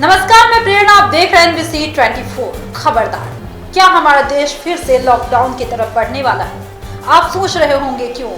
नमस्कार, मैं प्रेरणा। आप देख रहे हैं NBC 24। खबरदार, क्या हमारा देश फिर से लॉकडाउन की तरफ बढ़ने वाला है? आप सोच रहे होंगे क्यों?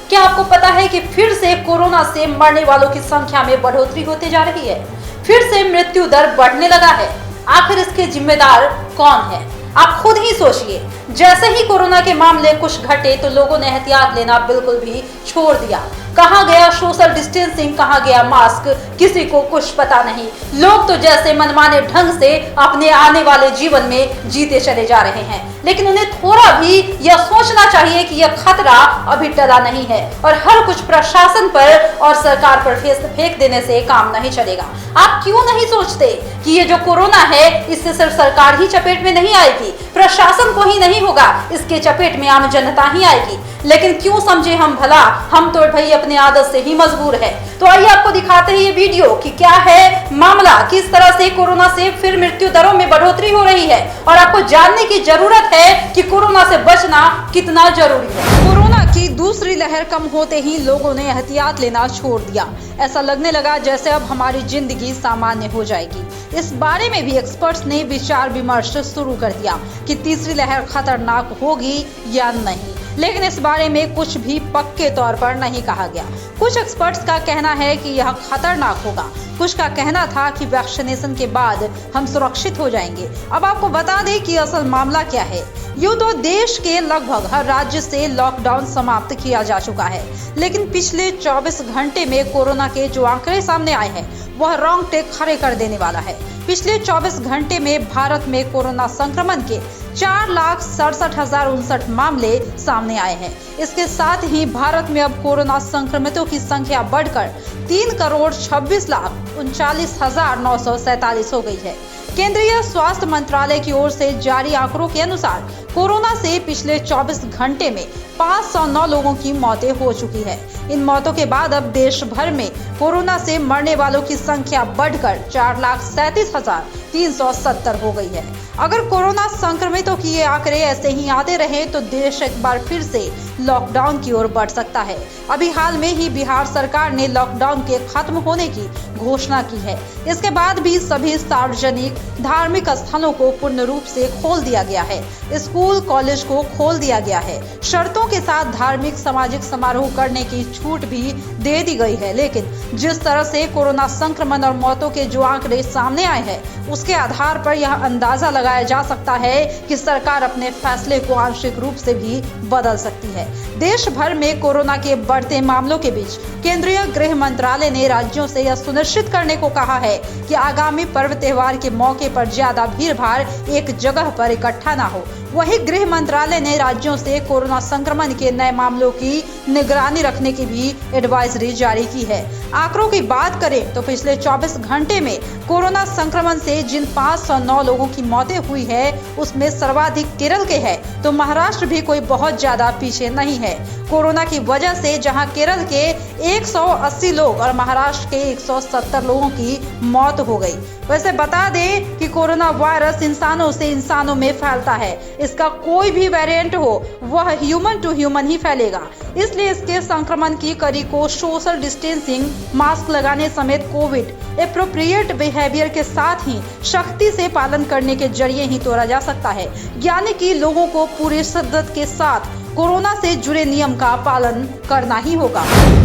क्या आपको पता है कि फिर से कोरोना से मरने वालों की संख्या में बढ़ोतरी होती जा रही है? फिर से मृत्यु दर बढ़ने लगा है। आखिर इसके जिम्मेदार कौन है? आप खुद ही सोचिए। जैसे ही कोरोना के मामले कुछ घटे तो लोगों ने एहतियात लेना बिल्कुल भी छोड़ दिया। कहाँ गया सोशल डिस्टेंसिंग, कहाँ गया मास्क, किसी को कुछ पता नहीं। लोग तो जैसे मनमाने ढंग से अपने आने वाले जीवन में जीते चले जा रहे हैं, लेकिन उन्हें थोड़ा भी यह सोचना चाहिए कि यह खतरा अभी टला नहीं है और हर कुछ प्रशासन पर और सरकार पर फेंक देने से काम नहीं चलेगा। आप क्यों नहीं सोचते कि ये जो कोरोना है इससे सिर्फ सरकार ही चपेट में नहीं आएगी, प्रशासन को ही नहीं होगा, इसके चपेट में आम जनता ही आएगी। लेकिन क्यों समझे हम भला, हम तो भाई अपनी आदत से ही मजबूर है। तो आइए आपको दिखाते हैं ये वीडियो कि क्या है मामला, किस तरह से कोरोना से फिर मृत्यु दरों में बढ़ोतरी हो रही है और आपको जानने की जरूरत है कि कोरोना से बचना कितना जरूरी है। कोरोना की दूसरी लहर कम होते ही लोगों ने एहतियात लेना छोड़ दिया। ऐसा लगने लगा जैसे अब हमारी जिंदगी सामान्य हो जाएगी। इस बारे में भी एक्सपर्ट्स ने विचार विमर्श शुरू कर दिया कि तीसरी लहर खतरनाक होगी या नहीं, लेकिन इस बारे में कुछ भी पक्के तौर पर नहीं कहा गया। कुछ एक्सपर्ट्स का कहना है कि यह खतरनाक होगा, कुछ का कहना था कि वैक्सीनेशन के बाद हम सुरक्षित हो जाएंगे। अब आपको बता दें कि असल मामला क्या है। यूं तो देश के लगभग हर राज्य से लॉकडाउन समाप्त किया जा चुका है, लेकिन पिछले 24 घंटे में कोरोना के जो आंकड़े सामने आए हैं वह रोंगटे खड़े कर देने वाला है। पिछले 24 घंटे में भारत में कोरोना संक्रमण के 4,67,059 मामले सामने आए हैं। इसके साथ ही भारत में अब कोरोना संक्रमितों की संख्या बढ़कर 3,26,39,947 हो गई है। केंद्रीय स्वास्थ्य मंत्रालय की ओर से जारी आंकड़ों के अनुसार कोरोना से पिछले 24 घंटे में 509 लोगों की मौतें हो चुकी है। इन मौतों के बाद अब देश भर में कोरोना से मरने वालों की संख्या बढ़कर 4,37,370 हो गई है। अगर कोरोना संक्रमितों की ये आंकड़े ऐसे ही आते रहे तो देश एक बार फिर से लॉकडाउन की ओर बढ़ सकता है। अभी हाल में ही बिहार सरकार ने लॉकडाउन के खत्म होने की घोषणा की है। इसके बाद भी सभी सार्वजनिक धार्मिक स्थलों को पूर्ण रूप से खोल दिया गया है। स्कूल कॉलेज को खोल दिया गया है। शर्तों के साथ धार्मिक सामाजिक समारोह करने की छूट भी दे दी गई है। लेकिन जिस तरह से कोरोना संक्रमण और मौतों के जो आंकड़े सामने आए हैं उसके आधार पर यह अंदाजा लगाया जा सकता है कि सरकार अपने फैसले को आंशिक रूप से भी बदल सकती है। देश भर में कोरोना के बढ़ते मामलों के बीच केंद्रीय गृह मंत्रालय ने राज्यों से यह सुनिश्चित करने को कहा है कि आगामी पर्व त्योहार के मौके पर ज्यादा भीड़-भाड़ एक जगह पर इकट्ठा न हो। वहीं गृह मंत्रालय ने राज्यों से कोरोना संक्रमण के नए मामलों की निगरानी रखने की भी एडवाइजरी जारी की है। आंकड़ों की बात करें तो पिछले 24 घंटे में कोरोना संक्रमण से जिन 509 लोगों की मौतें हुई है उसमें सर्वाधिक केरल के है, तो महाराष्ट्र भी कोई बहुत ज्यादा पीछे नहीं है। कोरोना की वजह से जहां केरल के 180 लोग और महाराष्ट्र के 170 लोगों की मौत हो गई। वैसे बता दें कि कोरोना वायरस इंसानों से इंसानों में फैलता है। इसका कोई भी वेरिएंट हो वह ह्यूमन टू ह्यूमन ही फैलेगा, इसलिए इसके संक्रमण की कड़ी को सोशल डिस्टेंसिंग, मास्क लगाने समेत कोविड एप्रोप्रिएट बिहेवियर के साथ ही सख्ती से पालन करने के जरिए ही तोड़ा जा सकता है। यानी कि लोगों को पूरी शिद्दत के साथ कोरोना से जुड़े नियम का पालन करना ही होगा।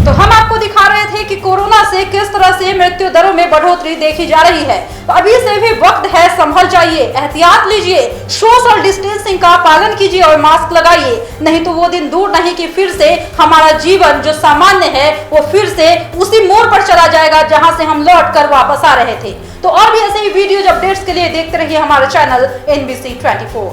तो हम आपको दिखा रहे थे कि कोरोना से किस तरह से मृत्यु दरों में बढ़ोतरी देखी जा रही है। तो अभी से भी वक्त है, संभल जाइए, एहतियात लीजिए, सोशल डिस्टेंसिंग का पालन कीजिए और मास्क लगाइए। नहीं तो वो दिन दूर नहीं कि फिर से हमारा जीवन जो सामान्य है वो फिर से उसी मोड़ पर चला जाएगा जहां से हम लौट कर वापस आ रहे थे। तो और भी ऐसे ही वीडियोज अपडेट्स के लिए देखते रहिए हमारा चैनल NBC 24।